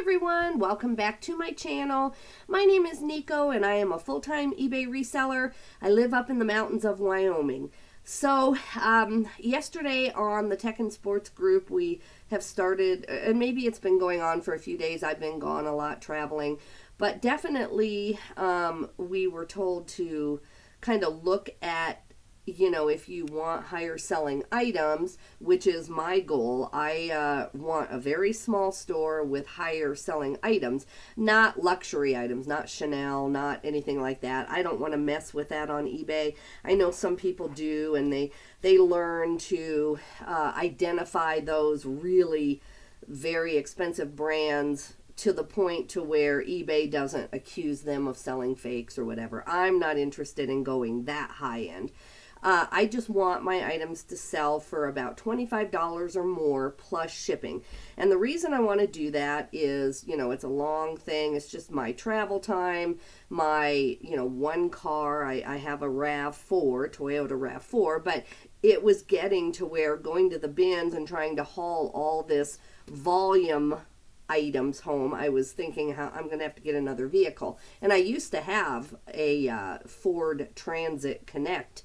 everyone, welcome back to my channel. My name is Nico and I am a full-time eBay reseller. I live up in the mountains of Wyoming. So yesterday on the Tech and Sports group we have started, and maybe it's been going on for a few days, I've been gone a lot traveling, but definitely we were told to kind of look at, if you want higher selling items, which is my goal. I want a very small store with higher selling items, not luxury items, not Chanel, not anything like that. I don't want to mess with that on eBay. I know some people do, and they learn to identify those really very expensive brands to the point to where eBay doesn't accuse them of selling fakes or whatever. I'm not interested in going that high end. I just want my items to sell for about $25 or more plus shipping. And the reason I want to do that is, it's a long thing. It's just my travel time, my, one car. I have a RAV4, Toyota RAV4, but it was getting to where going to the bins and trying to haul all this volume items home, I was thinking how I'm going to have to get another vehicle. And I used to have a Ford Transit Connect,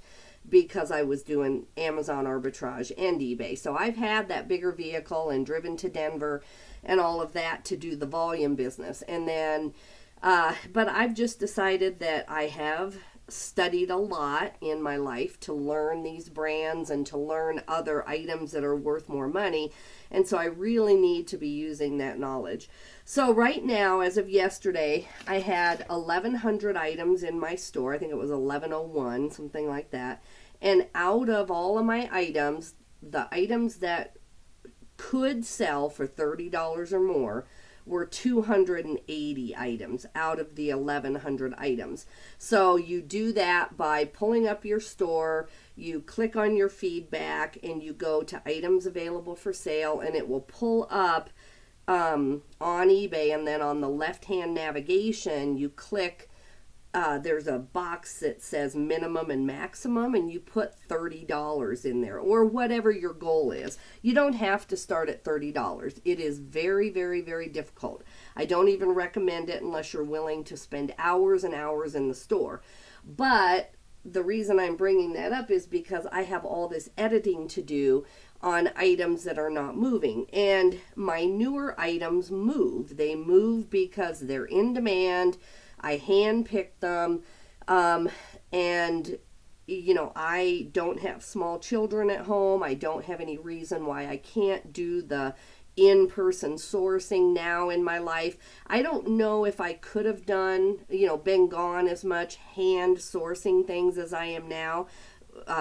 because I was doing Amazon arbitrage and eBay. So I've had that bigger vehicle and driven to Denver and all of that to do the volume business. And then, but I've just decided that I have studied a lot in my life to learn these brands and to learn other items that are worth more money. And so I really need to be using that knowledge. So right now, as of yesterday, I had 1,100 items in my store. I think it was 1,101, something like that. And out of all of my items, the items that could sell for $30 or more were 280 items out of the 1,100 items. So you do that by pulling up your store, you click on your feedback, and you go to items available for sale, and it will pull up on eBay, and then on the left-hand navigation, you click, there's a box that says minimum and maximum, and you put $30 in there, or whatever your goal is. You don't have to start at $30. It is very, very, very difficult. I don't even recommend it unless you're willing to spend hours and hours in the store. But the reason I'm bringing that up is because I have all this editing to do on items that are not moving. And my newer items move. They move because they're in demand. I hand-picked them, and, I don't have small children at home. I don't have any reason why I can't do the in-person sourcing now in my life. I don't know if I could have done, been gone as much hand sourcing things as I am now.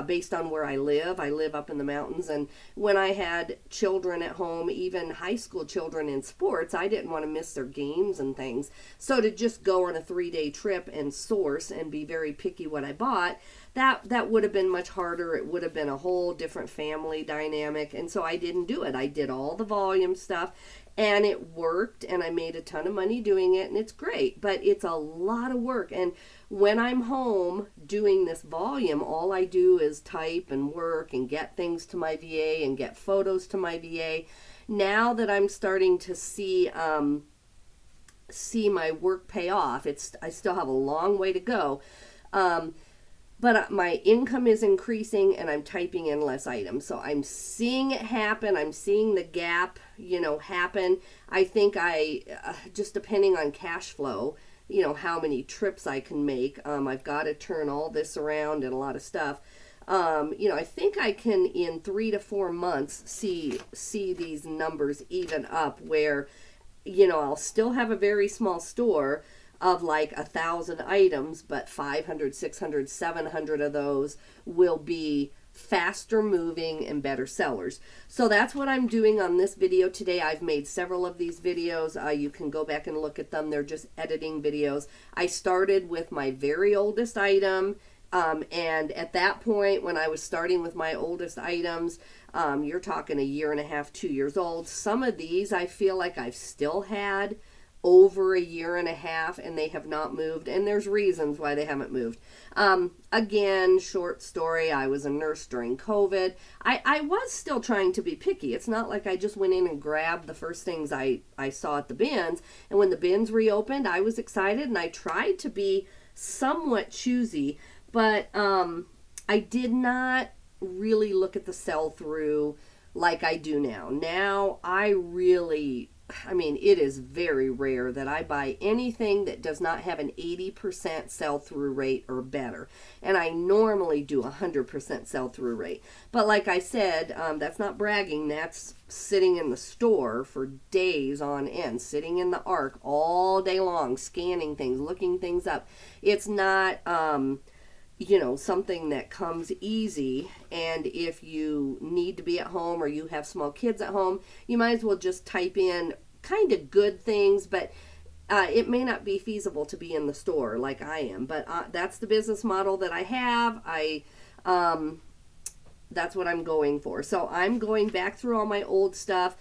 Based on where I live up in the mountains, and when I had children at home, even high school children in sports, I didn't want to miss their games and things. So to just go on a 3-day trip and source and be very picky what I bought, that would have been much harder. It would have been a whole different family dynamic, and so I didn't do it. I did all the volume stuff, and it worked, and I made a ton of money doing it, and it's great, but it's a lot of work. And when I'm home doing this volume, all I do is type and work and get things to my VA and get photos to my VA. Now that I'm starting to see my work pay off, I still have a long way to go, but my income is increasing and I'm typing in less items. So I'm seeing it happen. I'm seeing the gap, happen. I think just depending on cash flow, how many trips I can make. I've got to turn all this around and a lot of stuff. I think I can, in 3 to 4 months, see these numbers even up where, I'll still have a very small store of like 1,000 items, but 500, 600, 700 of those will be faster moving and better sellers. So that's what I'm doing on this video today. I've made several of these videos. You can go back and look at them. They're just editing videos. I started with my very oldest item, and at that point when I was starting with my oldest items, you're talking 1.5 years, 2 years old. Some of these I feel like I've still had over a year and a half and they have not moved, and there's reasons why they haven't moved. Again, short story, I was a nurse during COVID. I was still trying to be picky. It's not like I just went in and grabbed the first things I saw at the bins, and when the bins reopened, I was excited and I tried to be somewhat choosy, but I did not really look at the sell-through like I do now. Now it is very rare that I buy anything that does not have an 80% sell-through rate or better. And I normally do 100% sell-through rate. But like I said, that's not bragging. That's sitting in the store for days on end, sitting in the ARC all day long, scanning things, looking things up. It's not something that comes easy, and if you need to be at home or you have small kids at home, you might as well just type in kind of good things, but it may not be feasible to be in the store like I am, but that's the business model that I have. That's what I'm going for. So I'm going back through all my old stuff.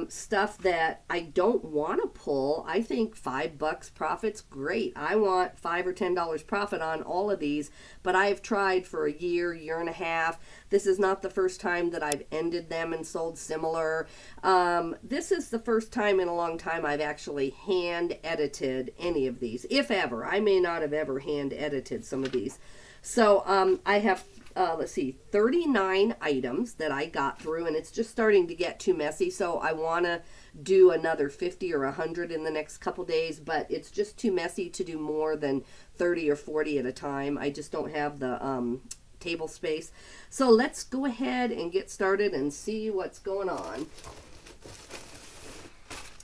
Stuff that I don't want to pull. I think $5 profit's great. I want $5 or $10 profit on all of these, but I've tried for a year and a half. This is not the first time that I've ended them and sold similar. This is the first time in a long time I've actually hand edited any of these, if ever. I may not have ever hand edited some of these. So I have 39 items that I got through, and it's just starting to get too messy, so I want to do another 50 or 100 in the next couple days, but it's just too messy to do more than 30 or 40 at a time. I just don't have the table space. So let's go ahead and get started and see what's going on.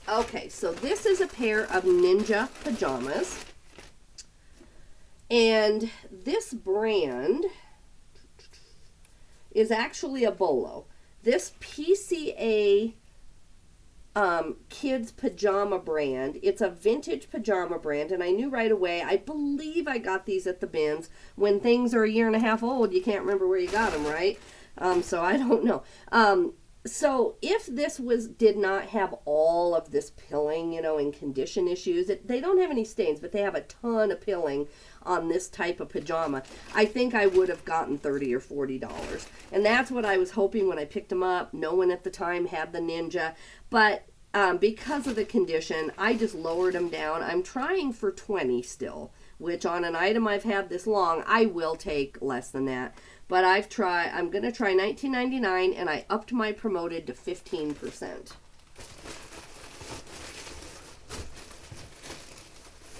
Okay, so this is a pair of Ninja pajamas, and this brand is actually a bolo. This PCA kids pajama brand, it's a vintage pajama brand, and I knew right away. I believe I got these at the bins. When things are a year and a half old, you can't remember where you got them, right? So I don't know. So if this did not have all of this pilling, and condition issues, they don't have any stains, but they have a ton of pilling on this type of pajama, I think I would have gotten $30 or $40. And that's what I was hoping when I picked them up. No one at the time had the Ninja, but because of the condition, I just lowered them down. I'm trying for 20 still, which on an item I've had this long, I will take less than that. But I'm going to try $19.99, and I upped my promoted to 15%.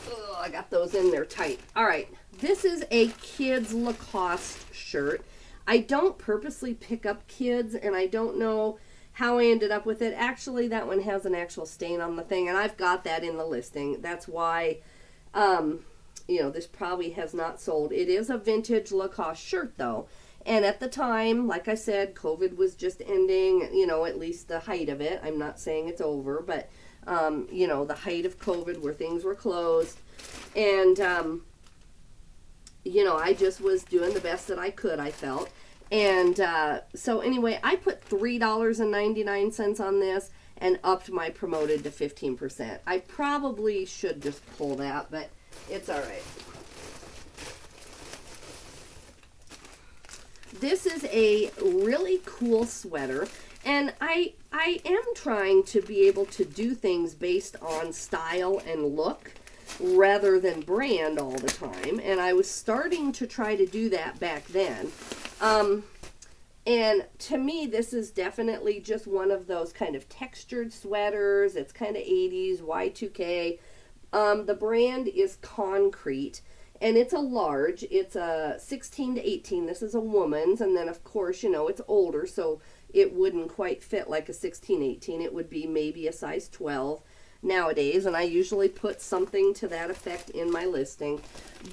Oh, I got those in there tight. All right, this is a kids Lacoste shirt. I don't purposely pick up kids, and I don't know how I ended up with it. Actually, that one has an actual stain on the thing, and I've got that in the listing. That's why, this probably has not sold. It is a vintage Lacoste shirt, though. And at the time, like I said, COVID was just ending, at least the height of it. I'm not saying it's over, but, the height of COVID where things were closed. And, I just was doing the best that I could, I felt. And so anyway, I put $3.99 on this and upped my promoted to 15%. I probably should just pull that, but it's all right. This is a really cool sweater, and I am trying to be able to do things based on style and look rather than brand all the time, and I was starting to try to do that back then. And to me, this is definitely just one of those kind of textured sweaters. It's kind of 80s, Y2K. The brand is Concrete, and it's a large. It's a 16 to 18. This is a woman's, and then, of course, it's older, so it wouldn't quite fit like a 16, 18. It would be maybe a size 12 nowadays, and I usually put something to that effect in my listing.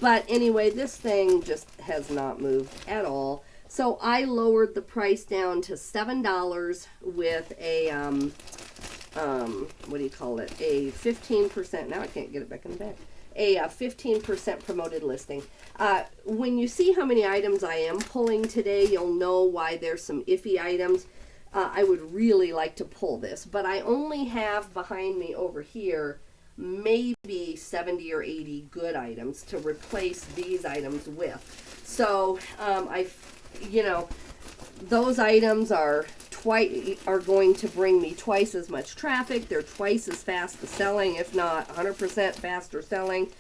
But anyway, this thing just has not moved at all. So I lowered the price down to $7 with a, what do you call it? A 15%, now I can't get it back in the bag. A 15% promoted listing. When you see how many items I am pulling today, you'll know why there's some iffy items. I would really like to pull this, but I only have behind me over here maybe 70 or 80 good items to replace these items with. So you know, those items are going to bring me twice as much traffic. They're twice as fast selling, if not 100% faster selling.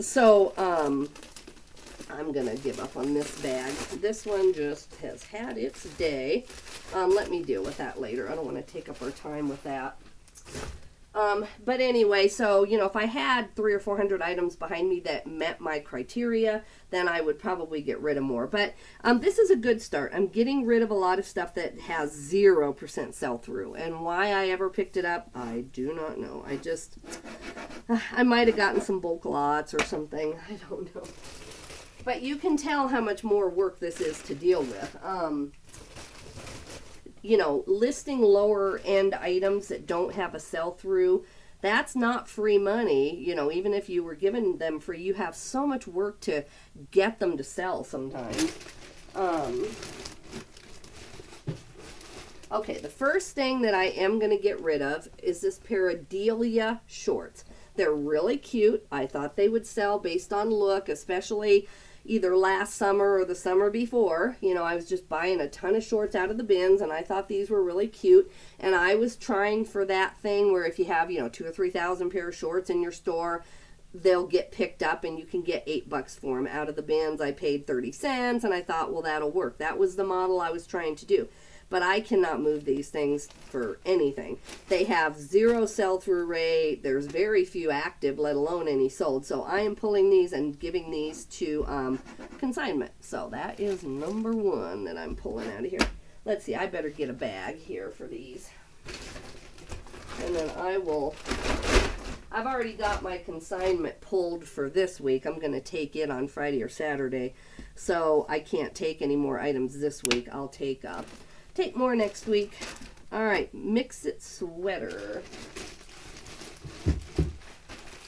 So I'm gonna give up on this bag. This one just has had its day. Let me deal with that later. I don't want to take up our time with that. But anyway, so, you know, if I had 300 or 400 items behind me that met my criteria, then I would probably get rid of more. But this is a good start. I'm getting rid of a lot of stuff that has 0% sell-through. And why I ever picked it up, I do not know. I might have gotten some bulk lots or something. I don't know. But you can tell how much more work this is to deal with. You know, listing lower end items that don't have a sell-through, that's not free money. You know, even if you were giving them free, you have so much work to get them to sell sometimes. Okay, the first thing that I am going to get rid of is this pair of Delia shorts. They're really cute. I thought they would sell based on look, especially either last summer or the summer before. You know, I was just buying a ton of shorts out of the bins, and I thought these were really cute. And I was trying for that thing where if you have, you know, 2,000 or 3,000 pair of shorts in your store, they'll get picked up and you can get $8 for them out of the bins. I paid 30 cents, and I thought, well, that'll work. That was the model I was trying to do. But I cannot move these things for anything. They have 0 sell-through rate. There's very few active, let alone any sold. So I am pulling these and giving these to consignment. So that is number 1 that I'm pulling out of here. Let's see, I better get a bag here for these. And then I've already got my consignment pulled for this week. I'm going to take it on Friday or Saturday. So I can't take any more items this week. I'll take more next week. All right, Mix It sweater.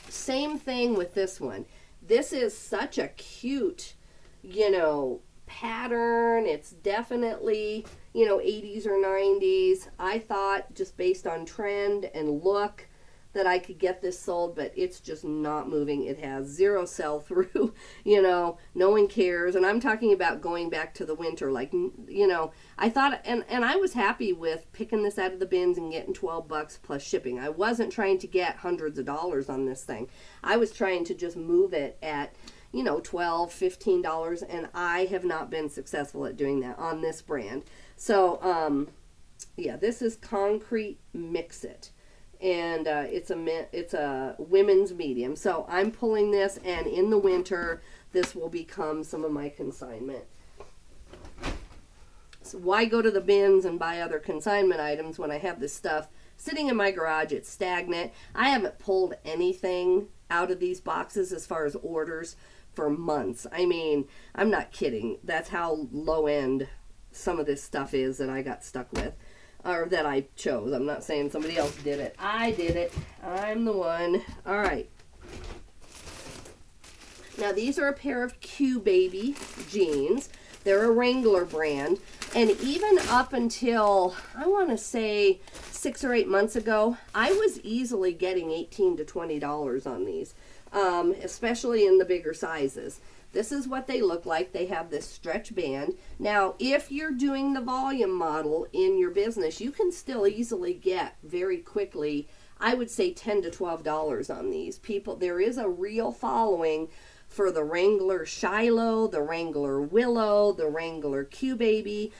Same thing with this one. This is such a cute, you know, pattern. It's definitely, you know, 80s or 90s. I thought just based on trend and look that I could get this sold, but it's just not moving. It has 0 sell-through, you know, no one cares. And I'm talking about going back to the winter, like, you know, I thought, and I was happy with picking this out of the bins and getting $12 plus shipping. I wasn't trying to get hundreds of dollars on this thing. I was trying to just move it at, you know, $12, $15, and I have not been successful at doing that on this brand. So, yeah, this is Concrete Mix It. And it's a women's medium. So I'm pulling this, and in the winter, this will become some of my consignment. So why go to the bins and buy other consignment items when I have this stuff sitting in my garage? It's stagnant. I haven't pulled anything out of these boxes as far as orders for months. I mean, I'm not kidding. That's how low end some of this stuff is that I got stuck with. Or that I chose. I'm not saying somebody else did it. I did it. I'm the one. All right. Now, these are a pair of Q Baby jeans. They're a Wrangler brand. And even up until, I want to say, 6 or 8 months ago, I was easily getting $18 to $20 on these, especially in the bigger sizes. This is what they look like. They have this stretch band. Now, if you're doing the volume model in your business, you can still easily get very quickly, I would say $10 to $12 on these. People, there is a real following for the Wrangler Shiloh, the Wrangler Willow, the Wrangler Q Baby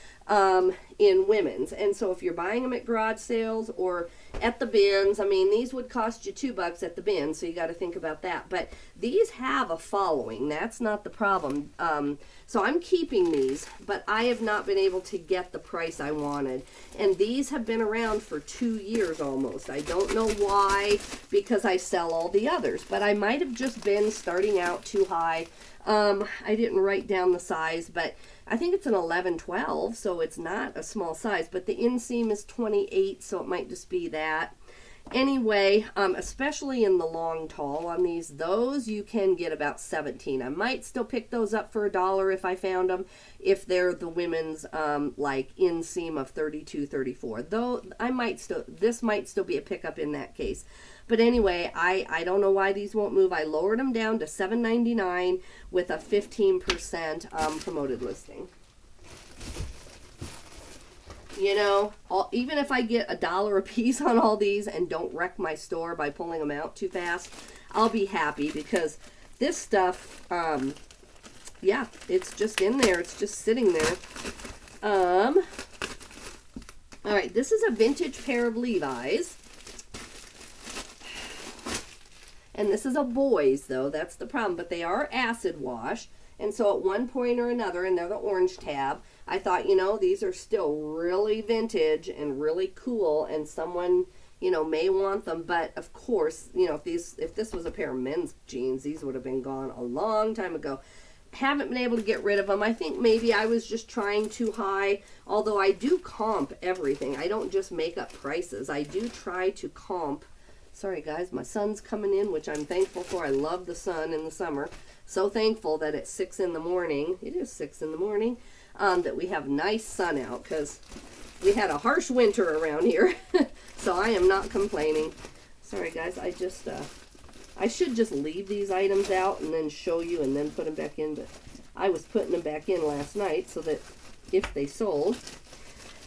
in women's. And so if you're buying them at garage sales or at the bins, I mean, these would cost you $2 at the bin, so you got to think about that. But these have a following. That's not the problem. So I'm keeping these, but I have not been able to get the price I wanted. And these have been around for 2 years almost. I don't know why, because I sell all the others, but I might have just been starting out too high. I didn't write down the size, but I think it's an 11-12, so it's not a small size, but the inseam is 28, so it might just be that. Anyway, especially in the long tall on these, those you can get about 17. I might still pick those up for $1 if I found them, if they're the women's like inseam of 32, 34. Though this might still be a pickup in that case. But anyway, I don't know why these won't move. I lowered them down to $7.99 with a 15% promoted listing. You know, even if I get $1 a piece on all these and don't wreck my store by pulling them out too fast, I'll be happy, because this stuff, yeah, it's just in there. It's just sitting there. All right, this is a vintage pair of Levi's. And this is a boys, though. That's the problem. But they are acid wash. And so at one point or another, and they're the orange tab, I thought, you know, these are still really vintage and really cool, and someone, you know, may want them. But of course, you know, if this was a pair of men's jeans, these would have been gone a long time ago. Haven't been able to get rid of them. I think maybe I was just trying too high, although I do comp everything. I don't just make up prices. I do try to comp. Sorry guys, my sun's coming in, which I'm thankful for. I love the sun in the summer. So thankful that it's 6 in the morning. It is 6 in the morning. That we have nice sun out, because we had a harsh winter around here. So I am not complaining. Sorry guys, I should just leave these items out and then show you and then put them back in. But I was putting them back in last night so that if they sold.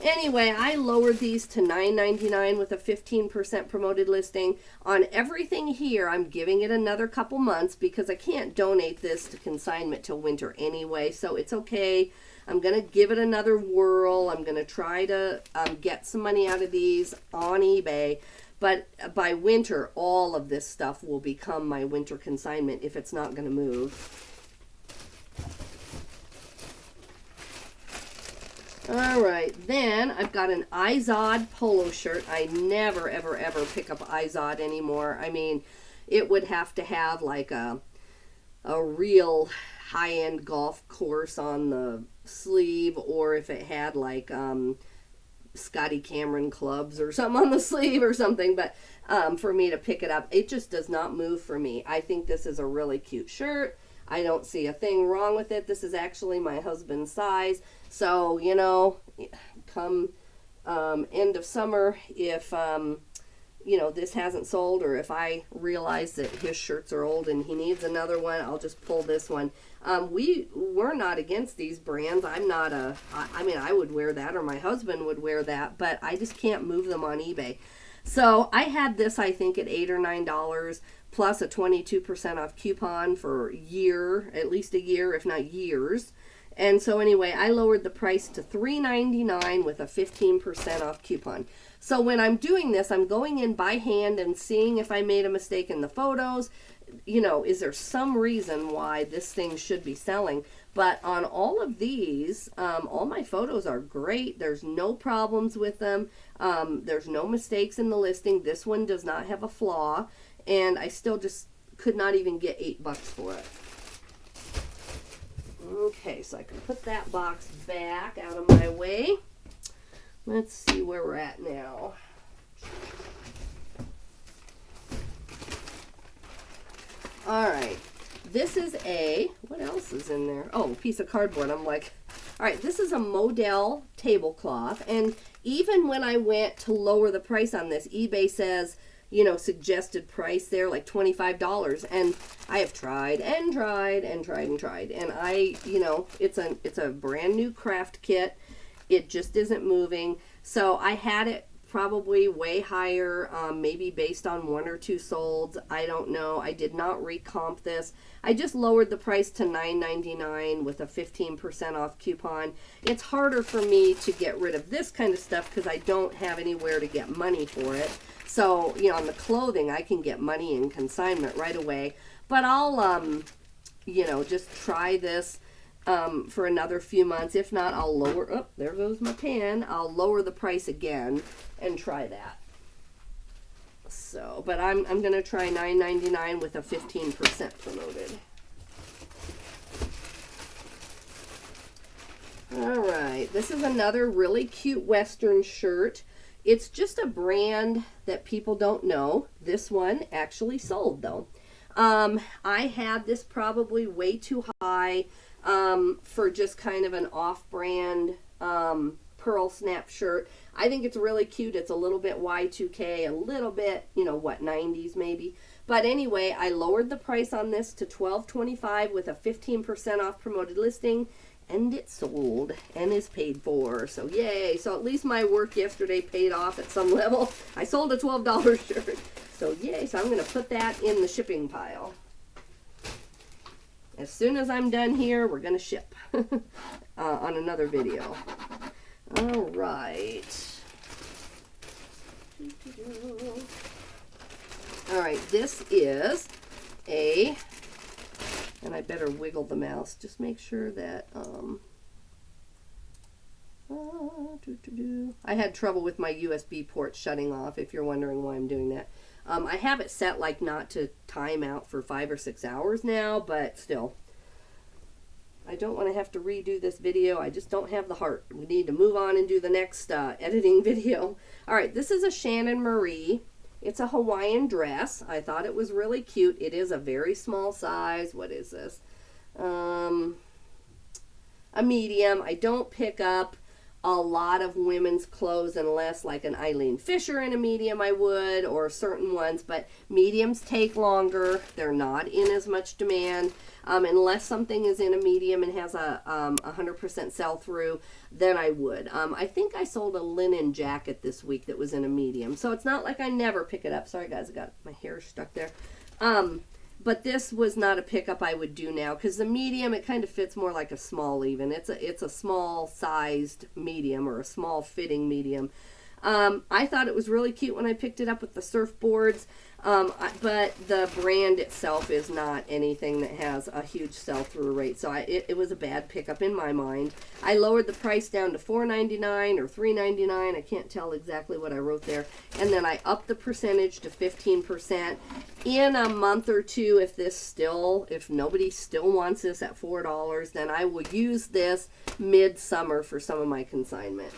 Anyway, I lowered these to $9.99 with a 15% promoted listing. On everything here, I'm giving it another couple months because I can't donate this to consignment till winter anyway, so it's okay. I'm going to give it another whirl. I'm going to try to get some money out of these on eBay. But by winter, all of this stuff will become my winter consignment if it's not going to move. All right, then I've got an Izod polo shirt. I never, ever, ever pick up Izod anymore. I mean, it would have to have like a real high-end golf course on the sleeve, or if it had like Scotty Cameron clubs or something on the sleeve or something. But for me to pick it up, it just does not move for me. I think this is a really cute shirt. I don't see a thing wrong with it. This is actually my husband's size. So, you know, come end of summer, if, you know, this hasn't sold, or if I realize that his shirts are old and he needs another one, I'll just pull this one. We're not against these brands. I'm not I mean, I would wear that, or my husband would wear that, but I just can't move them on eBay. So I had this, I think, at $8 or $9, plus a 22% off coupon for at least a year, if not years. And so anyway, I lowered the price to $3.99 with a 15% off coupon. So when I'm doing this, I'm going in by hand and seeing if I made a mistake in the photos. You know, is there some reason why this thing should be selling? But on all of these, all my photos are great. There's no problems with them. There's no mistakes in the listing. This one does not have a flaw. And I still just could not even get $8 for it. Okay, so I can put that box back out of my way. Let's see where we're at now. All right, this is what else is in there? Oh, a piece of cardboard. I'm like, all right, this is a Model tablecloth. And even when I went to lower the price on this, eBay says, you know, suggested price there, like $25. And I have tried and tried and tried and tried. And you know, it's a brand new craft kit. It just isn't moving. So I had it probably way higher, maybe based on 1 or 2 solds. I don't know. I did not recomp this. I just lowered the price to $9.99 with a 15% off coupon. It's harder for me to get rid of this kind of stuff because I don't have anywhere to get money for it. So, you know, on the clothing, I can get money in consignment right away. But I'll, you know, just try this for another few months. If not, I'll lower, oh, there goes my pen. I'll lower the price again and try that. So, but I'm going to try $9.99 with a 15% promoted. All right, this is another really cute Western shirt. It's just a brand that people don't know. This one actually sold though. I had this probably way too high for just kind of an off-brand pearl snap shirt. I think it's really cute. It's a little bit Y2K, a little bit, you know, what, 90s maybe. But anyway, I lowered the price on this to $12.25 with a 15% off promoted listing, and it sold and is paid for. So yay. So at least my work yesterday paid off at some level. I sold a $12 shirt. So yay. So I'm going to put that in the shipping pile. As soon as I'm done here, we're going to ship on another video. All right. All right, this is and I better wiggle the mouse, just make sure that, I had trouble with my USB port shutting off, if you're wondering why I'm doing that. I have it set like not to time out for 5 or 6 hours now, but still. I don't want to have to redo this video. I just don't have the heart. We need to move on and do the next editing video. All right, this is a Shannon Marie. It's a Hawaiian dress. I thought it was really cute. It is a very small size. What is this? A medium. I don't pick up a lot of women's clothes unless like an Eileen Fisher in a medium I would, or certain ones, but mediums take longer. They're not in as much demand. Unless something is in a medium and has a 100% sell-through, then I would. I think I sold a linen jacket this week that was in a medium, so it's not like I never pick it up. Sorry guys, I got my hair stuck there. But this was not a pickup I would do now, because the medium, it kind of fits more like a small even. It's a small sized medium, or a small fitting medium. I thought it was really cute when I picked it up with the surfboards, but the brand itself is not anything that has a huge sell-through rate, so it was a bad pickup in my mind. I lowered the price down to $4.99 or $3.99. I can't tell exactly what I wrote there, and then I upped the percentage to 15%. In a month or two, if nobody still wants this at $4, then I will use this mid-summer for some of my consignment.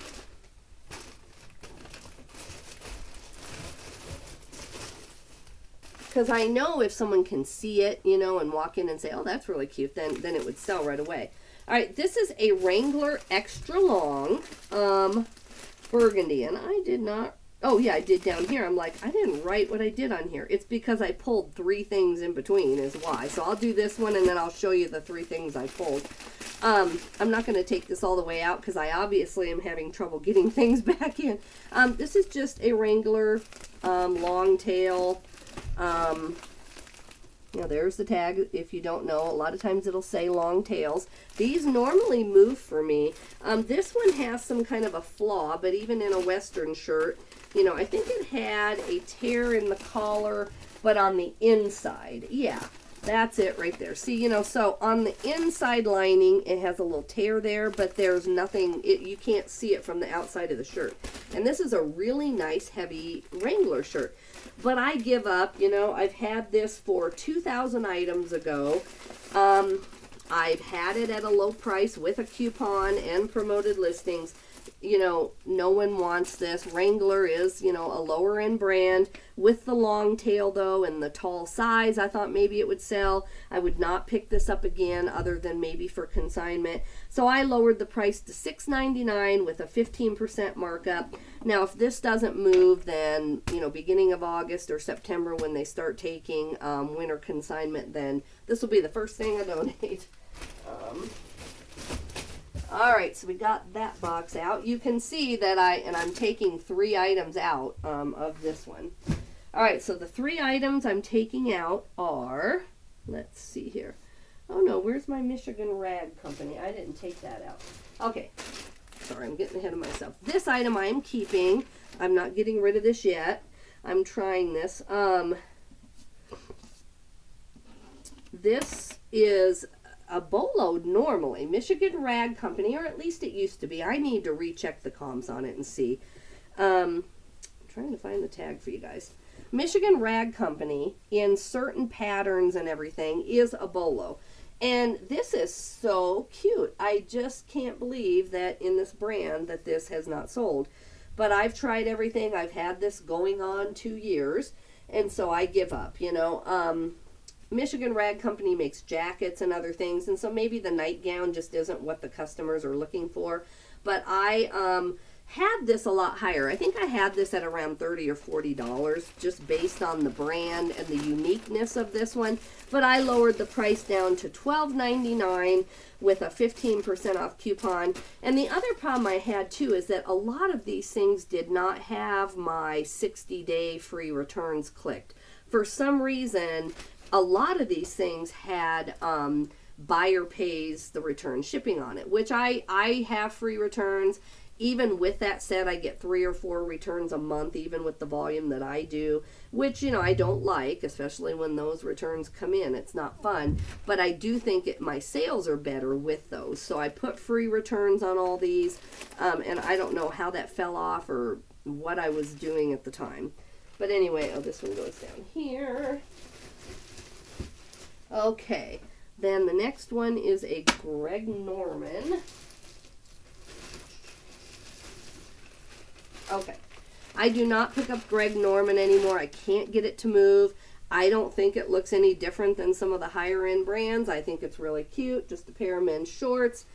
Because I know if someone can see it, you know, and walk in and say, oh, that's really cute, then it would sell right away. All right, this is a Wrangler extra long burgundy, and I did not, oh yeah, I did down here. I'm like, I didn't write what I did on here. It's because I pulled 3 things in between is why. So I'll do this one, and then I'll show you the 3 things I pulled. I'm not going to take this all the way out because I obviously am having trouble getting things back in. This is just a Wrangler long tail. You know, there's the tag. If you don't know, a lot of times it'll say long tails. These normally move for me. This one has some kind of a flaw, but even in a Western shirt, you know, I think it had a tear in the collar, but on the inside, yeah, that's it right there. See, you know, so on the inside lining, it has a little tear there, but there's nothing, you can't see it from the outside of the shirt. And this is a really nice, heavy Wrangler shirt. But I give up, you know, I've had this for 2,000 items ago. I've had it at a low price with a coupon and promoted listings. You know, no one wants this. Wrangler is, you know, a lower end brand with the long tail though and the tall size. I thought maybe it would sell. I would not pick this up again other than maybe for consignment. So I lowered the price to $6.99 with a 15% markup. Now, if this doesn't move, then, you know, beginning of August or September when they start taking winter consignment, then this will be the first thing I donate. All right, so we got that box out. You can see that I'm taking 3 items out of this one. All right, so the 3 items I'm taking out are, let's see here. Oh no, where's my Michigan Rag Company? I didn't take that out. Okay, sorry, I'm getting ahead of myself. This item I am keeping. I'm not getting rid of this yet. I'm trying this. This is a boatload normally. Michigan Rag Company, or at least it used to be. I need to recheck the comms on it and see. I'm trying to find the tag for you guys. Michigan Rag Company, in certain patterns and everything, is a bolo. And this is so cute. I just can't believe that in this brand that this has not sold. but I've tried everything. I've had this going on 2 years, and so I give up, you know. Michigan Rag Company makes jackets and other things, and so maybe the nightgown just isn't what the customers are looking for. But I had this a lot higher. I think I had this at around $30 or $40 just based on the brand and the uniqueness of this one. But I lowered the price down to $12.99 with a 15% off coupon. And the other problem I had too is that a lot of these things did not have my 60-day free returns clicked. For some reason, a lot of these things had buyer pays the return shipping on it, which I have free returns. Even with that said, I get 3 or 4 returns a month, even with the volume that I do, which, you know, I don't like, especially when those returns come in. It's not fun, but I do think my sales are better with those. So I put free returns on all these, and I don't know how that fell off or what I was doing at the time. But anyway, oh, this one goes down here. Okay, then the next one is a Greg Norman. Okay, I do not pick up Greg Norman anymore. I can't get it to move. I don't think it looks any different than some of the higher end brands. I think it's really cute, just a pair of men's shorts.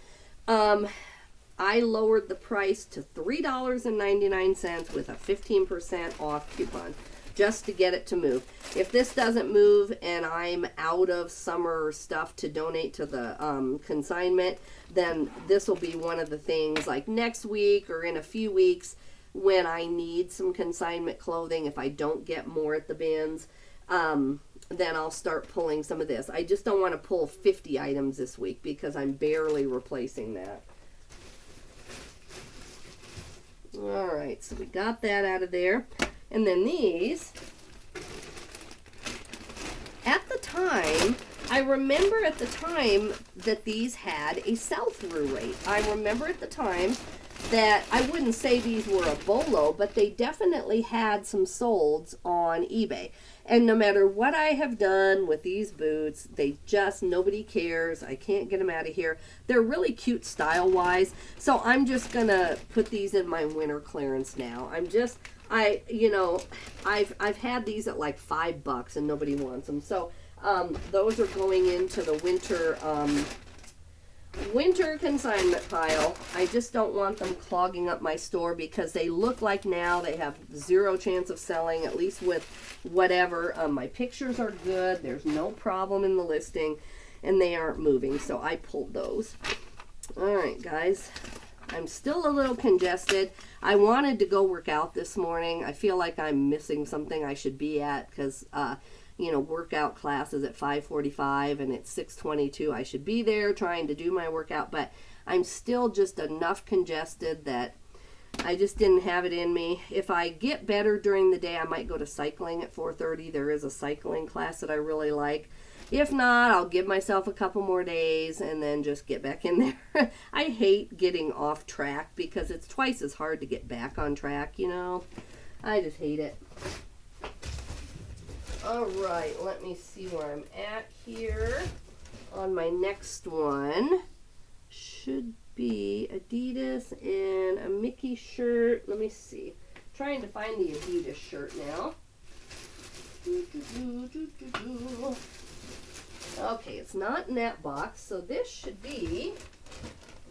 I lowered the price to $3.99 with a 15% off coupon just to get it to move. If this doesn't move and I'm out of summer stuff to donate to the consignment, then this will be one of the things like next week or in a few weeks when I need some consignment clothing. If I don't get more at the bins, then I'll start pulling some of this. I just don't want to pull 50 items this week because I'm barely replacing that. All right, so we got that out of there. And then these, at the time, I remember at the time that these had a sell-through rate. I remember at the time that I wouldn't say these were a bolo, but they definitely had some solds on eBay. And no matter what I have done with these boots, they just, nobody cares. I can't get them out of here. They're really cute style-wise, so I'm just going to put these in my winter clearance now. I've had these at like $5 and nobody wants them. So those are going into the winter consignment pile. I just don't want them clogging up my store because they look like now they have 0 chance of selling, at least with whatever. My pictures are good. There's no problem in the listing and they aren't moving. So I pulled those. All right, guys. I'm still a little congested. I wanted to go work out this morning. I feel like I'm missing something I should be at because, workout class is at 5:45 and it's 6:22. I should be there trying to do my workout, but I'm still just enough congested that I just didn't have it in me. If I get better during the day, I might go to cycling at 4:30. There is a cycling class that I really like. If not, I'll give myself a couple more days and then just get back in there. I hate getting off track because it's twice as hard to get back on track, you know. I just hate it. All right, let me see where I'm at here. On my next one should be Adidas and a Mickey shirt. Let me see. Trying to find the Adidas shirt now. Okay, it's not in that box, so this should be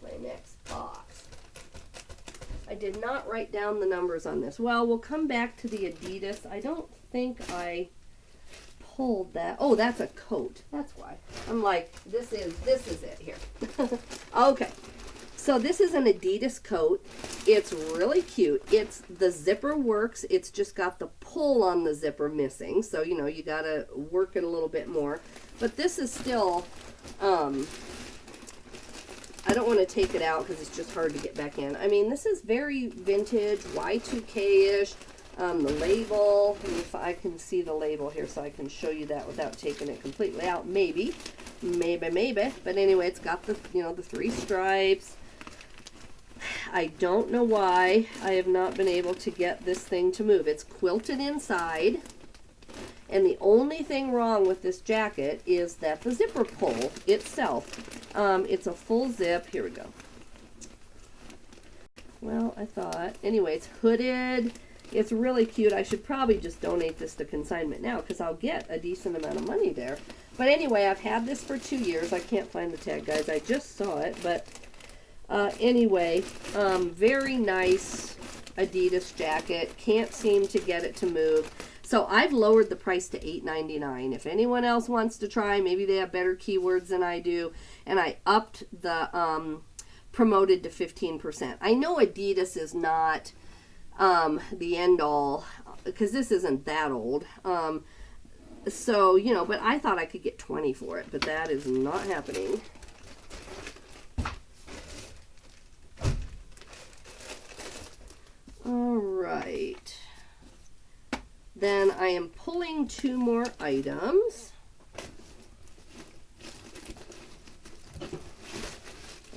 my next box. I did not write down the numbers on this. Well, we'll come back to the Adidas. I don't think I pulled that. Oh, that's a coat. That's why. I'm like, this is it here. Okay. So this is an Adidas coat. It's really cute. The zipper works. It's just got the pull on the zipper missing. So, you got to work it a little bit more. But this is still, I don't want to take it out because it's just hard to get back in. I mean, this is very vintage, Y2K-ish. The label, if I can see the label here so I can show you that without taking it completely out. Maybe. But anyway, it's got the, the 3 stripes. I don't know why I have not been able to get this thing to move. It's quilted inside. And the only thing wrong with this jacket is that the zipper pull itself. It's a full zip. Here we go. well, I thought. Anyway, it's hooded. It's really cute. I should probably just donate this to consignment now because I'll get a decent amount of money there. But anyway, I've had this for 2 years. I can't find the tag, guys. I just saw it. But anyway, very nice Adidas jacket. Can't seem to get it to move. So I've lowered the price to $8.99. If anyone else wants to try, maybe they have better keywords than I do. And I upped the promoted to 15%. I know Adidas is not the end all because this isn't that old. So, you know, but I thought I could get 20 for it, but that is not happening. All right. Then I am pulling 2 more items.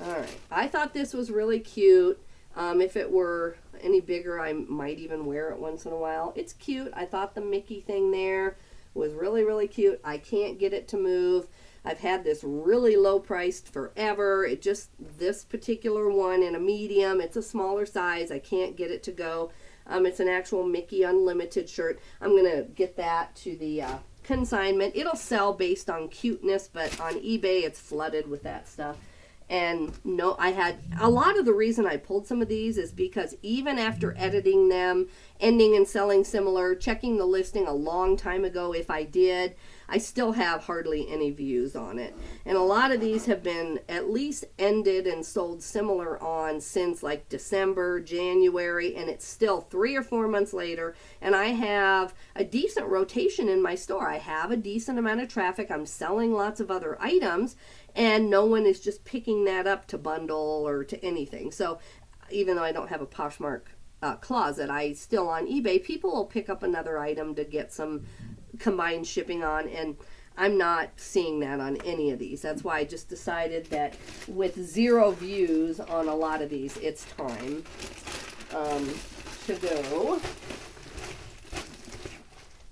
All right. I thought this was really cute. If it were any bigger, I might even wear it once in a while. It's cute. I thought the Mickey thing there was really, really cute. I can't get it to move. I've had this really low priced forever. It just, this particular one in a medium, it's a smaller size. I can't get it to go. It's an actual Mickey Unlimited shirt. I'm going to get that to the consignment. It'll sell based on cuteness, but on eBay it's flooded with that stuff. And no, I had a lot of the reason I pulled some of these is because even after editing them, ending and selling similar, checking the listing a long time ago if I did, I still have hardly any views on it. And a lot of these have been at least ended and sold similar on since like December, January, and it's still 3 or 4 months later. And I have a decent rotation in my store. I have a decent amount of traffic. I'm selling lots of other items, and no one is just picking that up to bundle or to anything. So even though I don't have a Poshmark closet, I still on eBay, people will pick up another item to get some combined shipping on, and I'm not seeing that on any of these. That's why I just decided that with 0 views on a lot of these, it's time to go.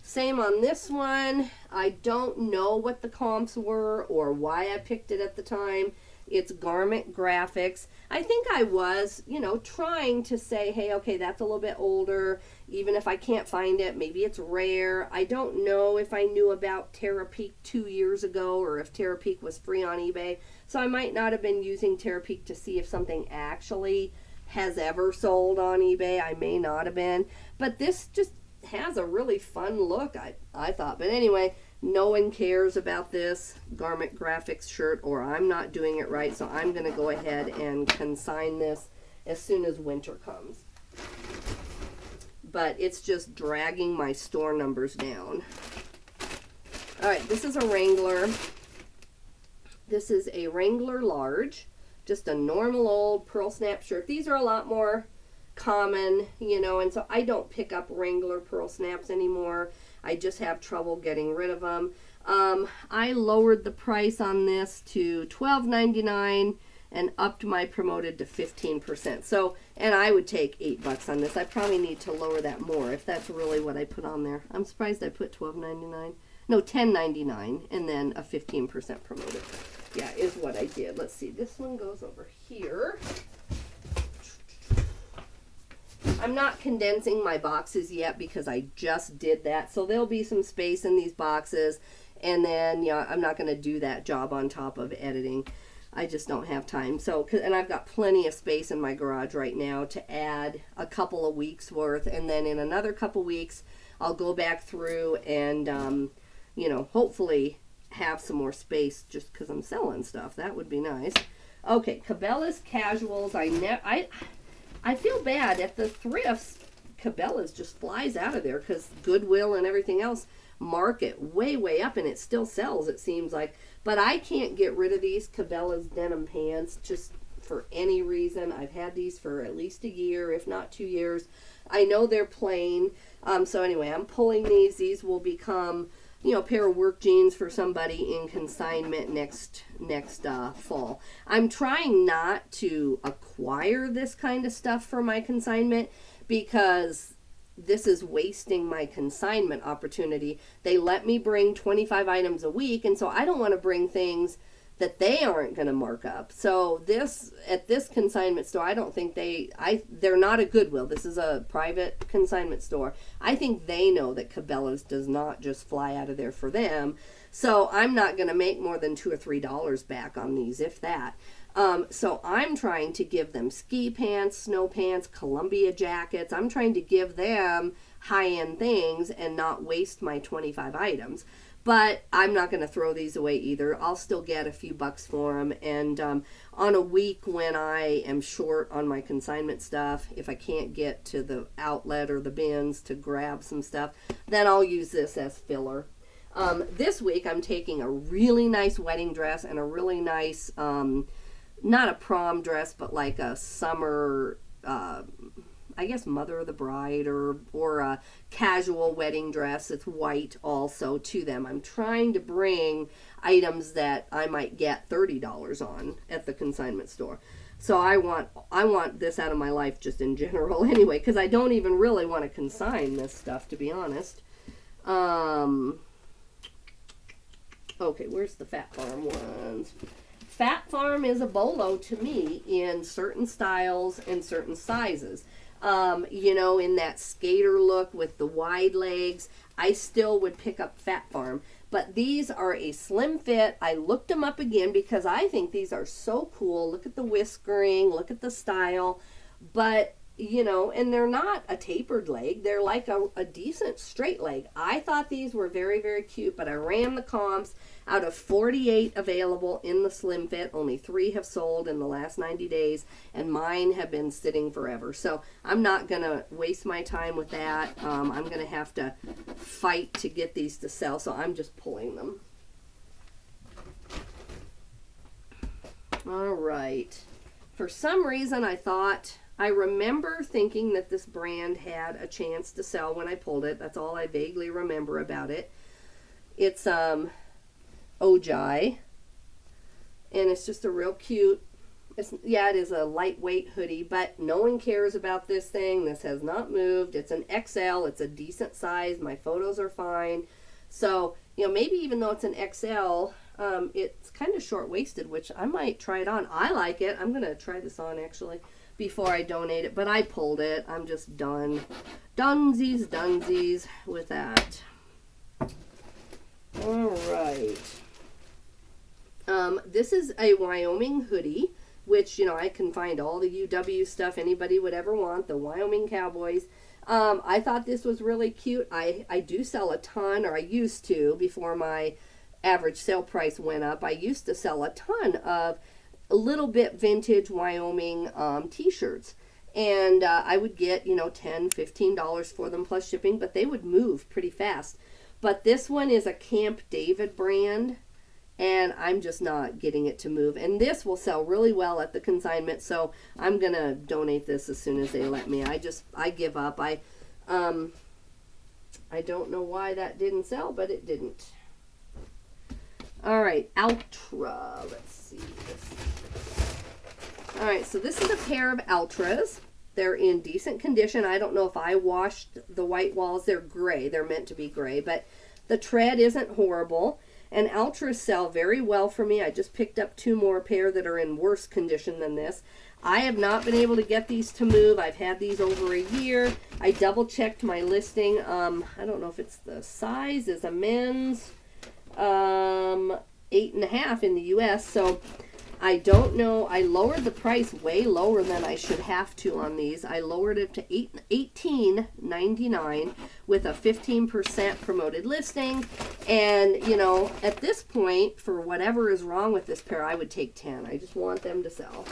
Same on this one. I don't know what the comps were or why I picked it at the time. It's Garment Graphics. I think I was, you know, trying to say, hey, okay, that's a little bit older. Even if I can't find it, maybe it's rare. I don't know if I knew about Terapeak 2 years ago or if Terapeak was free on eBay. So I might not have been using Terapeak to see if something actually has ever sold on eBay. I may not have been. But this just has a really fun look, I thought. But anyway, no one cares about this Garment Graphics shirt, or I'm not doing it right, so I'm going to go ahead and consign this as soon as winter comes. But it's just dragging my store numbers down. All right, this is a Wrangler. This is a Wrangler large, just a normal old pearl snap shirt. These are a lot more common, you know, and so I don't pick up Wrangler pearl snaps anymore. I just have trouble getting rid of them. I lowered the price on this to $12.99 and upped my promoted to 15%. So, and I would take $8 on this. I probably need to lower that more if that's really what I put on there. I'm surprised I put $12.99. No, $10.99 and then a 15% promoted. Yeah, is what I did. Let's see. This one goes over here. I'm not condensing my boxes yet because I just did that. So there'll be some space in these boxes. And then, yeah, I'm not going to do that job on top of editing. I just don't have time. So, and I've got plenty of space in my garage right now to add a couple of weeks worth. And then in another couple weeks, I'll go back through and, you know, hopefully have some more space just because I'm selling stuff. That would be nice. Okay, Cabela's Casuals. I feel bad at the thrifts. Cabela's just flies out of there because Goodwill and everything else mark it way up, and it still sells, it seems like. But I can't get rid of these Cabela's denim pants just for any reason. I've had these for at least a year, if not 2 years. I know they're plain. So anyway, I'm pulling these. These will become, you know, a pair of work jeans for somebody in consignment next fall. I'm trying not to acquire this kind of stuff for my consignment because this is wasting my consignment opportunity. They let me bring 25 items a week, and so I don't want to bring things that they aren't going to mark up. So at this consignment store, I don't think they're not a Goodwill. This is a private consignment store. I think they know that Cabela's does not just fly out of there for them. So I'm not going to make more than $2 or $3 back on these, if that. So I'm trying to give them ski pants, snow pants, Columbia jackets. I'm trying to give them high-end things and not waste my 25 items. But I'm not going to throw these away either. I'll still get a few bucks for them. And on a week when I am short on my consignment stuff, if I can't get to the outlet or the bins to grab some stuff, then I'll use this as filler. This week I'm taking a really nice wedding dress and a really nice, not a prom dress, but like a summer, I guess mother of the bride or a casual wedding dress. It's white also to them. I'm trying to bring items that I might get $30 on at the consignment store. So I want this out of my life just in general anyway, because I don't even really want to consign this stuff, to be honest. Okay, where's the Fat Farm ones? Fat Farm is a bolo to me in certain styles and certain sizes. You know, in that skater look with the wide legs, I still would pick up Fat Farm. But these are a slim fit. I looked them up again because I think these are so cool. Look at the whiskering, look at the style. But, you know, and they're not a tapered leg. They're like a decent straight leg. I thought these were very, very cute, but I ran the comps. Out of 48 available in the slim fit, only 3 have sold in the last 90 days, and mine have been sitting forever. So I'm not going to waste my time with that. I'm going to have to fight to get these to sell, so I'm just pulling them. All right. For some reason, I remember thinking that this brand had a chance to sell when I pulled it. That's all I vaguely remember about it. It's Ojai, and it's just a real cute, it is a lightweight hoodie, but no one cares about this thing. This has not moved. It's an XL. It's a decent size. My photos are fine. So, you know, maybe even though it's an XL, it's kind of short-waisted, which I might try it on. I like it. I'm going to try this on, actually, before I donate it, but I pulled it. I'm just done. Dunsies with that. All right. This is a Wyoming hoodie, which, you know, I can find all the UW stuff anybody would ever want, the Wyoming Cowboys. I thought this was really cute. I do sell a ton, or I used to, before my average sale price went up. I used to sell a ton of a little bit vintage Wyoming t-shirts. And I would get, you know, $10, $15 for them plus shipping, but they would move pretty fast. But this one is a Camp David brand, and I'm just not getting it to move. And this will sell really well at the consignment, so I'm going to donate this as soon as they let me. I give up. I don't know why that didn't sell, but it didn't. All right, Ultra. Let's see this. All right, so this is a pair of Ultras. They're in decent condition. I don't know if I washed the white walls. They're gray. They're meant to be gray, but the tread isn't horrible. And Ultras sell very well for me. I just picked up 2 more pair that are in worse condition than this. I have not been able to get these to move. I've had these over a year. I double checked my listing. I don't know if it's the size is a men's 8.5 in the US. So I don't know. I lowered the price way lower than I should have to on these. I lowered it to $18.99 with a 15% promoted listing. And, you know, at this point, for whatever is wrong with this pair, I would take 10. I just want them to sell.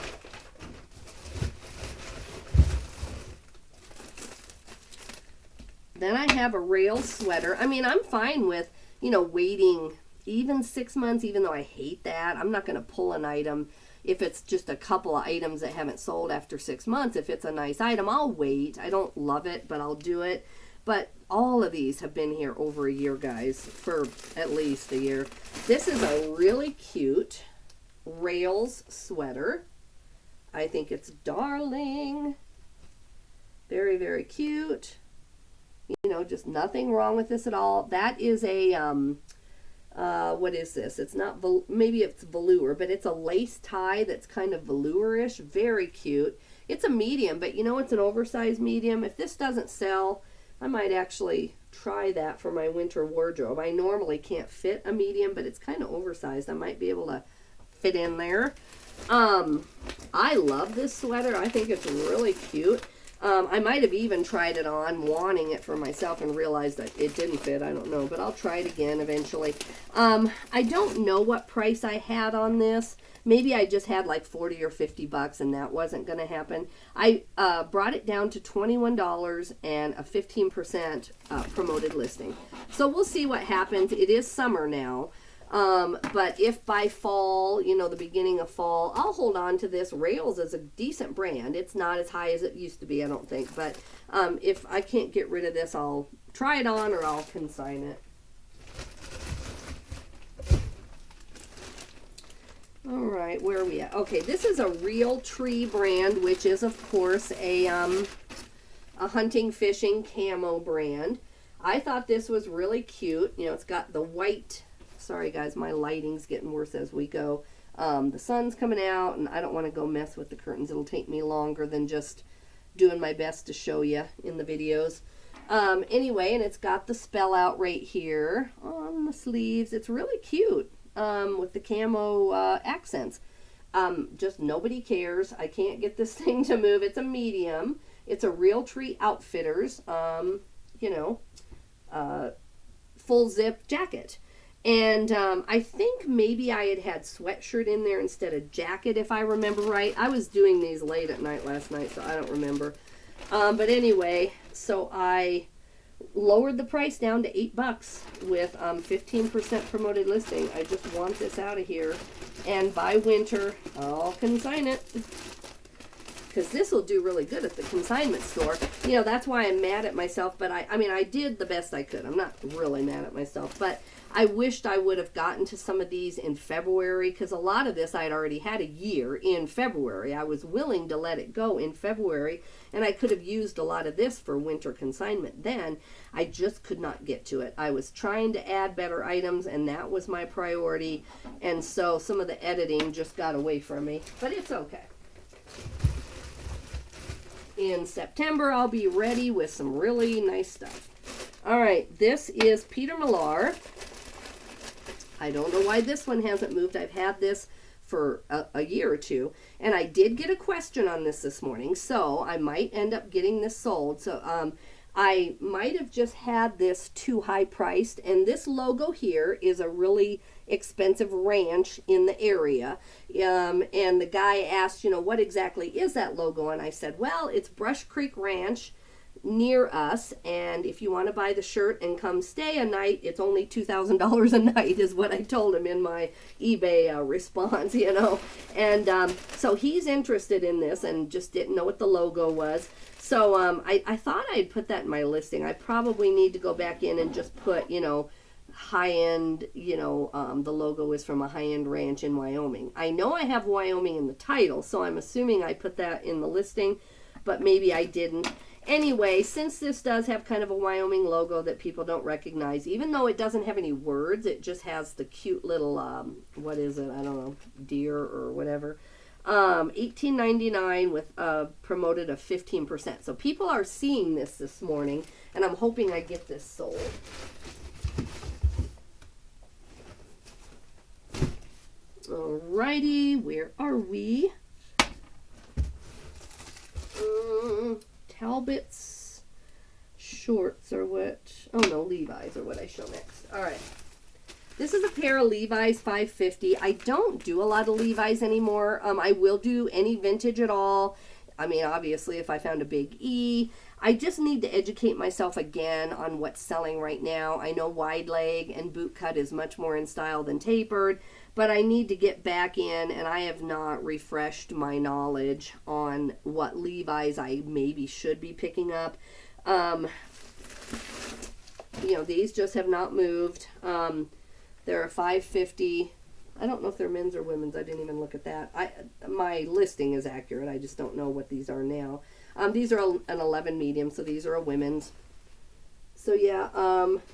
Then I have a rail sweater. I mean, I'm fine with, you know, waiting even 6 months, even though I hate that. I'm not going to pull an item if it's just a couple of items that haven't sold after 6 months. If it's a nice item, I'll wait. I don't love it, but I'll do it. But all of these have been here over a year, guys, for at least a year. This is a really cute rails sweater. I think it's darling. Very, very cute. You know, just nothing wrong with this at all. That is a what is this? It's not, maybe it's velour, but it's a lace tie that's kind of velourish. Very cute. It's a medium, but you know, it's an oversized medium. If this doesn't sell, I might actually try that for my winter wardrobe. I normally can't fit a medium, but it's kind of oversized. I might be able to fit in there. I love this sweater. I think it's really cute. I might have even tried it on, wanting it for myself, and realized that it didn't fit. I don't know, but I'll try it again eventually. I don't know what price I had on this. Maybe I just had like 40 or 50 bucks, and that wasn't going to happen. I brought it down to $21 and a 15% promoted listing. So we'll see what happens. It is summer now. But if by fall, you know, the beginning of fall, I'll hold on to this. Rails is a decent brand. It's not as high as it used to be, I don't think. But if I can't get rid of this, I'll try it on or I'll consign it. All right, where are we at? Okay, this is a Real Tree brand, which is, of course, a hunting, fishing camo brand. I thought this was really cute. You know, it's got the white... Sorry, guys, my lighting's getting worse as we go. The sun's coming out, and I don't want to go mess with the curtains. It'll take me longer than just doing my best to show you in the videos. Anyway, and it's got the spell out right here on the sleeves. It's really cute with the camo accents. Just nobody cares. I can't get this thing to move. It's a medium. It's a Real Tree Outfitters, you know, full zip jacket. And I think maybe I had sweatshirt in there instead of jacket, if I remember right. I was doing these late at night last night, so I don't remember. But anyway, so I lowered the price down to $8 with 15% promoted listing. I just want this out of here. And by winter, I'll consign it. Because this will do really good at the consignment store. You know, that's why I'm mad at myself. But I mean, I did the best I could. I'm not really mad at myself. But I wished I would have gotten to some of these in February, because a lot of this I'd already had a year in February. I was willing to let it go in February, and I could have used a lot of this for winter consignment then. I just could not get to it. I was trying to add better items, and that was my priority, and so some of the editing just got away from me, but it's okay. In September, I'll be ready with some really nice stuff. All right, this is Peter Millar. I don't know why this one hasn't moved. I've had this for a year or two, and I did get a question on this morning, so I might end up getting this sold. So I might have just had this too high priced, and this logo here is a really expensive ranch in the area, and the guy asked, you know, what exactly is that logo? And I said, well, it's Brush Creek Ranch near us, and if you want to buy the shirt and come stay a night, it's only $2,000 a night, is what I told him in my eBay response, you know. And so he's interested in this and just didn't know what the logo was. So I thought I'd put that in my listing. I probably need to go back in and just put, you know, high-end, you know, the logo is from a high-end ranch in Wyoming. I know I have Wyoming in the title, so I'm assuming I put that in the listing, but maybe I didn't. Anyway, since this does have kind of a Wyoming logo that people don't recognize, even though it doesn't have any words, it just has the cute little, what is it? I don't know, deer or whatever. $18.99 with promoted of 15%. So people are seeing this morning, and I'm hoping I get this sold. Alrighty, where are we? Talbot's shorts or what? Oh no, Levi's or what I show next. All right. This is a pair of Levi's 550. I don't do a lot of Levi's anymore. I will do any vintage at all. I mean, obviously, if I found a big E. I just need to educate myself again on what's selling right now. I know wide leg and boot cut is much more in style than tapered, but I need to get back in, and I have not refreshed my knowledge on what Levi's I maybe should be picking up. You know, these just have not moved. They're a 550. I don't know if they're men's or women's. I didn't even look at that. My listing is accurate. I just don't know what these are now. These are an 11 medium, so these are a women's. So yeah,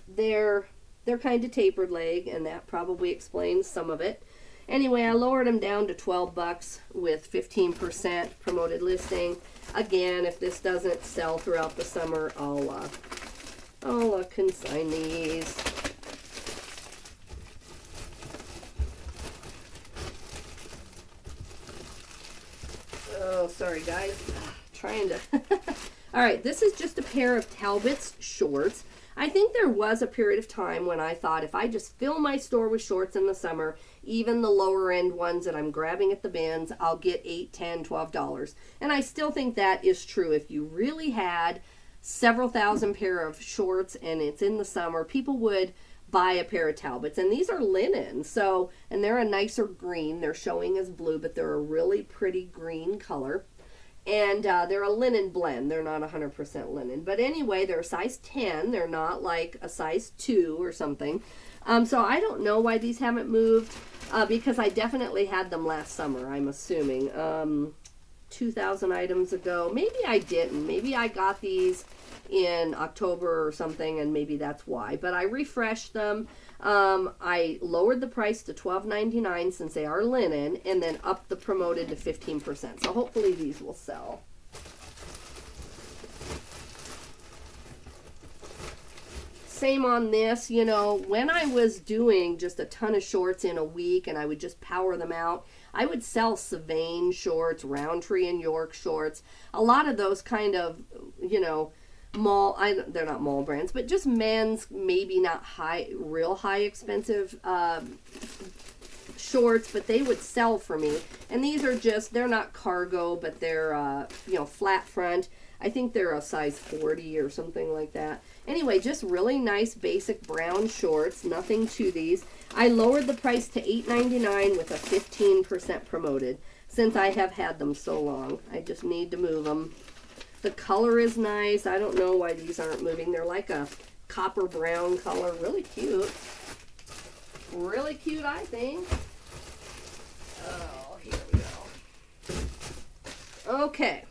they're they're kind of tapered leg, and that probably explains some of it. Anyway, I lowered them down to 12 bucks with 15% promoted listing. Again, if this doesn't sell throughout the summer, I'll consign these. Oh, sorry guys, trying to. All right, this is just a pair of Talbot's shorts. I think there was a period of time when I thought if I just fill my store with shorts in the summer, even the lower end ones that I'm grabbing at the bins, I'll get $8, $10, $12. And I still think that is true. If you really had several thousand pair of shorts and it's in the summer, people would buy a pair of Talbots. And these are linen, so, and they're a nicer green. They're showing as blue, but they're a really pretty green color. And they're a linen blend. They're not 100% linen. But anyway, they're a size 10. They're not like a size 2 or something. So I don't know why these haven't moved, because I definitely had them last summer, I'm assuming. 2,000 items ago. Maybe I didn't. Maybe I got these in October or something, and maybe that's why. But I refreshed them. I lowered the price to $12.99 since they are linen, and then upped the promoted to 15%. So hopefully these will sell. Same on this, you know, when I was doing just a ton of shorts in a week and I would just power them out, I would sell Sylvain shorts, Roundtree and York shorts, a lot of those kind of, you know, they're not mall brands, but just men's, maybe not real high expensive shorts, but they would sell for me. And these are just, they're not cargo, but they're, you know, flat front. I think they're a size 40 or something like that. Anyway, just really nice basic brown shorts, nothing to these. I lowered the price to $8.99 with a 15% promoted since I have had them so long. I just need to move them. The color is nice. I don't know why these aren't moving. They're like a copper brown color. Really cute. Really cute, I think. Oh, here we go. Okay.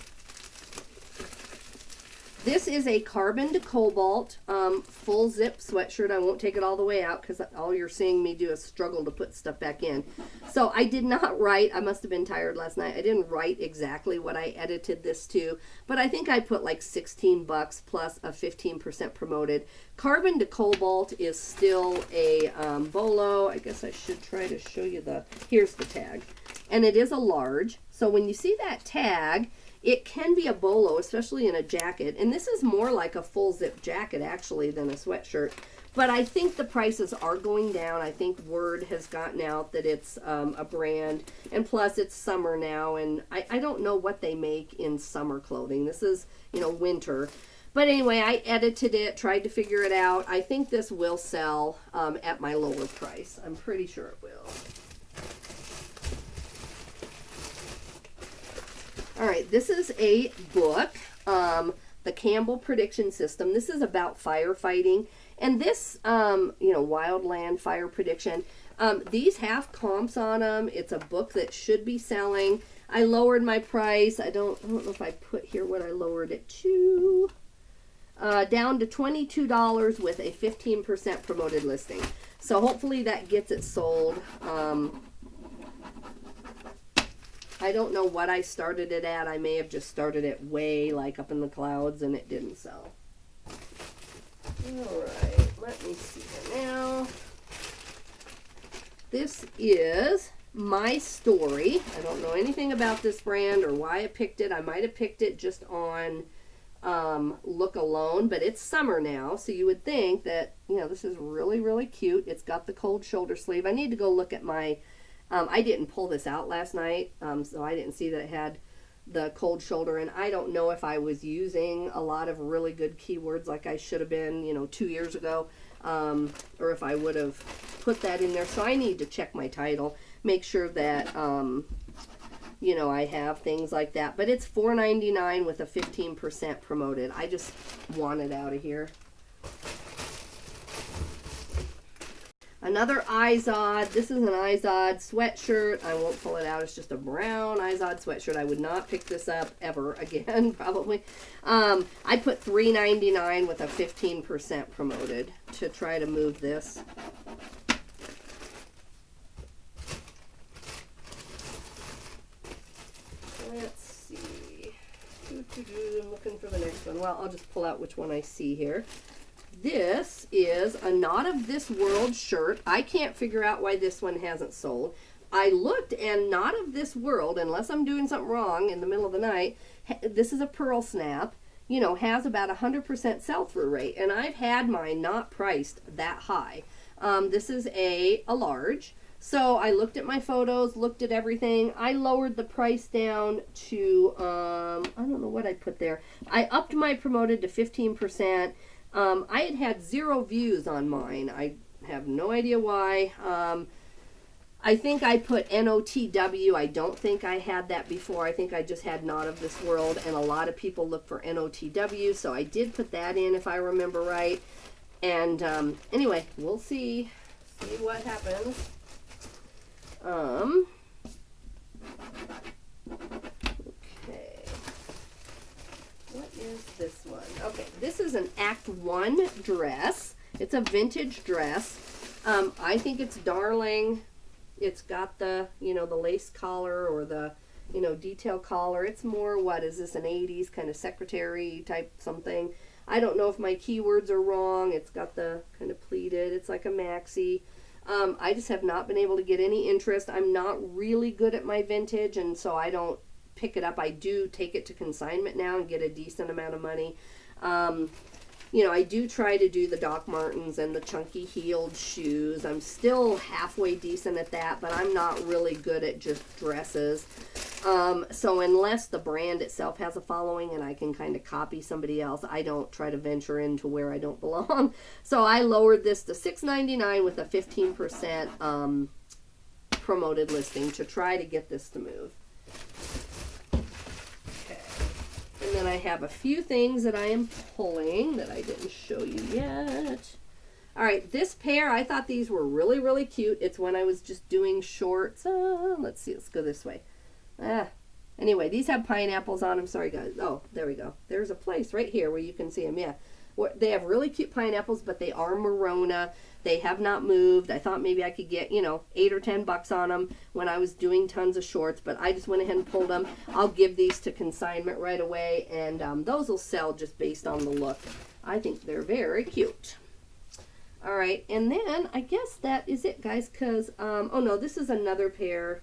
This is a carbon to cobalt full zip sweatshirt. I won't take it all the way out because all you're seeing me do is struggle to put stuff back in. So I did not write, I must have been tired last night. I didn't write exactly what I edited this to, but I think I put like 16 bucks plus a 15% promoted. Carbon to cobalt is still a bolo. I guess I should try to show you here's the tag. And it is a large. So when you see that tag, it can be a bolo, especially in a jacket. And this is more like a full zip jacket, actually, than a sweatshirt. But I think the prices are going down. I think word has gotten out that it's a brand. And plus, it's summer now. And I don't know what they make in summer clothing. This is, you know, winter. But anyway, I edited it, tried to figure it out. I think this will sell at my lower price. I'm pretty sure it will. All right, this is a book, The Campbell Prediction System. This is about firefighting. And this, you know, wildland fire prediction, these have comps on them. It's a book that should be selling. I lowered my price. I don't know if I put here what I lowered it to. Down to $22 with a 15% promoted listing. So hopefully that gets it sold. I don't know what I started it at. I may have just started it way like up in the clouds and it didn't sell. All right, let me see here now. This is My Story. I don't know anything about this brand or why I picked it. I might have picked it just on look alone, but it's summer now, so you would think that, you know, this is really, really cute. It's got the cold shoulder sleeve. I need to go look at my I didn't pull this out last night, so I didn't see that it had the cold shoulder, and I don't know if I was using a lot of really good keywords like I should have been, you know, 2 years ago, or if I would have put that in there. So I need to check my title, make sure that, you know, I have things like that. But it's $4.99 with a 15% promoted. I just want it out of here. Another Izod. This is an Izod sweatshirt. I won't pull it out. It's just a brown Izod sweatshirt. I would not pick this up ever again, probably. I put $3.99 with a 15% promoted to try to move this. Let's see. I'm looking for the next one. Well, I'll just pull out which one I see here. This is a Not of This World shirt. I can't figure out why this one hasn't sold. I looked, and Not of This World, unless I'm doing something wrong in the middle of the night, this is a pearl snap, you know, has about 100% sell-through rate. And I've had mine not priced that high. This is a large. So I looked at my photos, looked at everything. I lowered the price down to, I don't know what I put there. I upped my promoted to 15%. I had 0 views on mine. I have no idea why. I think I put NOTW. I don't think I had that before. I think I just had Not of This World, and a lot of people look for NOTW, so I did put that in if I remember right. And anyway, we'll see what happens. Okay. What is this one? Okay, this is an Act 1 dress. It's a vintage dress. I think it's darling. It's got the, you know, the lace collar or the, you know, detail collar. It's more, what is this, an 80s kind of secretary type something. I don't know if my keywords are wrong. It's got the kind of pleated. It's like a maxi. I just have not been able to get any interest. I'm not really good at my vintage, and so I don't pick it up. I do take it to consignment now and get a decent amount of money. You know, I do try to do the Doc Martens and the chunky heeled shoes. I'm still halfway decent at that, but I'm not really good at just dresses. So unless the brand itself has a following and I can kind of copy somebody else, I don't try to venture into where I don't belong. So I lowered this to $6.99 with a 15% promoted listing to try to get this to move. Okay. And then I have a few things that I am pulling that I didn't show you yet. All right, this pair, I thought these were really, really cute. It's when I was just doing shorts. Let's see, let's go this way. Anyway, these have pineapples on them. Sorry, guys. Oh, there we go. There's a place right here where you can see them. Yeah, they have really cute pineapples, but they are Morona. They have not moved. I thought maybe I could get, you know, $8 or $10 on them when I was doing tons of shorts, but I just went ahead and pulled them. I'll give these to consignment right away, and those will sell just based on the look. I think they're very cute. All right, and then I guess that is it, guys, because, oh no, this is another pair.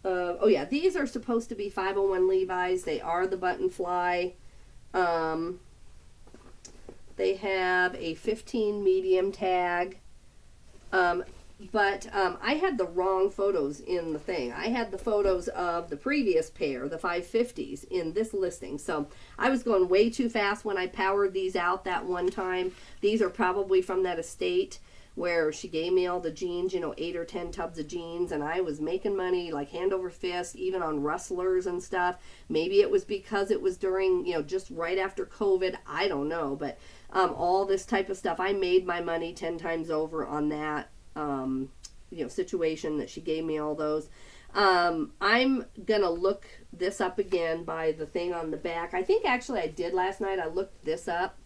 Oh yeah, these are supposed to be 501 Levi's. They are the button fly. They have a 15 medium tag. But I had the wrong photos in the thing. I had the photos of the previous pair, the 550s, in this listing. So I was going way too fast when I powered these out that one time. These are probably from that estate where she gave me all the jeans, you know, 8 or 10 tubs of jeans, and I was making money like hand over fist, even on rustlers and stuff. Maybe it was because it was during, you know, just right after COVID. I don't know, but all this type of stuff, I made my money 10 times over on that, you know, situation that she gave me all those. I'm gonna look this up again by the thing on the back. I think actually I did last night. I looked this up,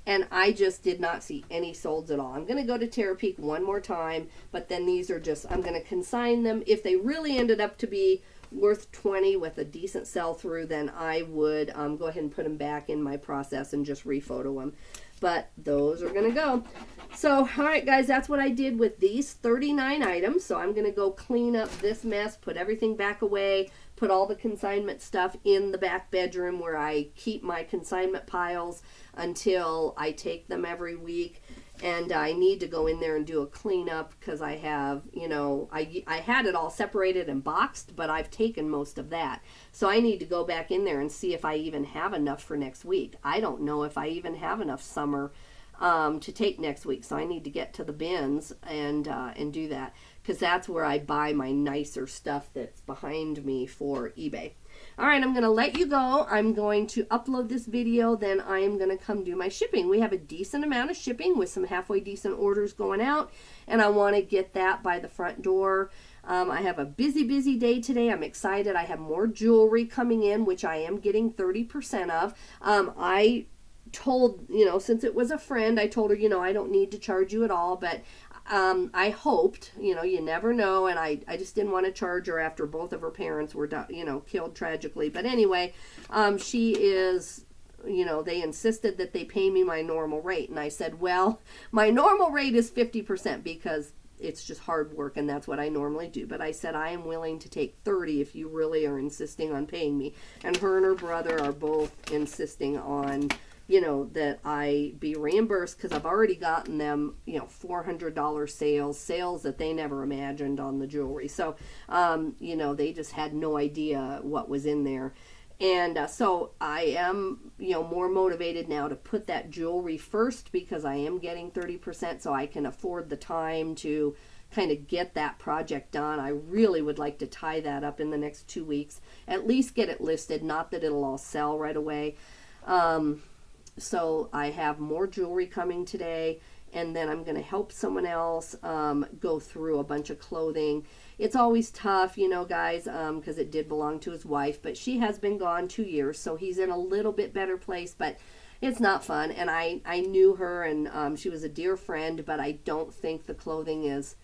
and I just did not see any solds at all. I'm going to go to Terapeak one more time, but then these are just, I'm going to consign them. If they really ended up to be worth $20 with a decent sell-through, then I would go ahead and put them back in my process and just rephoto them. But those are going to go. So, all right, guys, that's what I did with these 39 items. So I'm going to go clean up this mess, put everything back away, put all the consignment stuff in the back bedroom where I keep my consignment piles until I take them every week. And I need to go in there and do a cleanup because I have, you know, I had it all separated and boxed, but I've taken most of that. So I need to go back in there and see if I even have enough for next week. I don't know if I even have enough summer to take next week. So I need to get to the bins and do that, because that's where I buy my nicer stuff that's behind me for eBay. All right, I'm going to let you go. I'm going to upload this video, then I am going to come do my shipping. We have a decent amount of shipping with some halfway decent orders going out, and I want to get that by the front door. I have a busy day today. I'm excited. I have more jewelry coming in, which I am getting 30% of. I told, since it was a friend, I told her, I don't need to charge you at all, but I hoped, you never know, and I just didn't want to charge her after both of her parents were, killed tragically. But anyway, she is, they insisted that they pay me my normal rate, and I said, well, my normal rate is 50% because it's just hard work, and that's what I normally do. But I said, I am willing to take 30 if you really are insisting on paying me. And her and her brother are both insisting on, that I be reimbursed, because I've already gotten them, $400 sales that they never imagined on the jewelry. So, they just had no idea what was in there. And so I am, more motivated now to put that jewelry first, because I am getting 30%, so I can afford the time to kind of get that project done. I really would like to tie that up in the next 2 weeks, at least get it listed, not that it'll all sell right away. So I have more jewelry coming today, and then I'm going to help someone else go through a bunch of clothing. It's always tough, guys, because it did belong to his wife, but she has been gone 2 years, so he's in a little bit better place, but it's not fun. And I knew her, and she was a dear friend, but I don't think the clothing is,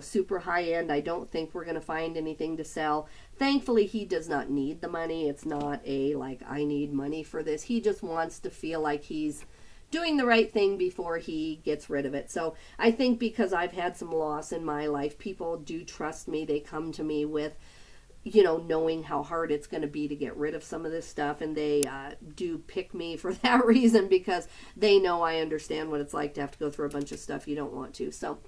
super high end. I don't think we're going to find anything to sell. Thankfully, he does not need the money. It's not I need money for this. He just wants to feel like he's doing the right thing before he gets rid of it. So I think because I've had some loss in my life, people do trust me. They come to me with, knowing how hard it's going to be to get rid of some of this stuff, and they do pick me for that reason, because they know I understand what it's like to have to go through a bunch of stuff you don't want to. So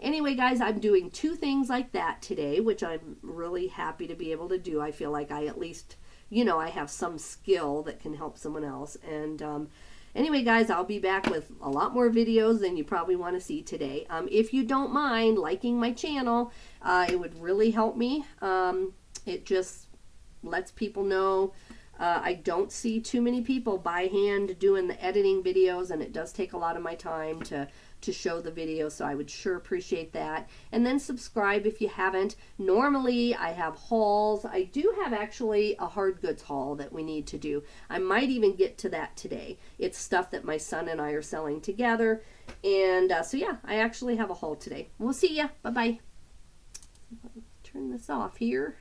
anyway, guys, I'm doing 2 things like that today, which I'm really happy to be able to do. I feel like I at least, I have some skill that can help someone else. And anyway, guys, I'll be back with a lot more videos than you probably want to see today. If you don't mind liking my channel, it would really help me. It just lets people know. I don't see too many people by hand doing the editing videos, and it does take a lot of my time to show the video, so I would sure appreciate that. And then subscribe if you haven't. Normally I have hauls. I do have actually a hard goods haul that we need to do. I might even get to that today. It's stuff that my son and I are selling together. And so yeah, I actually have a haul today. We'll see ya. Bye-bye. Turn this off here.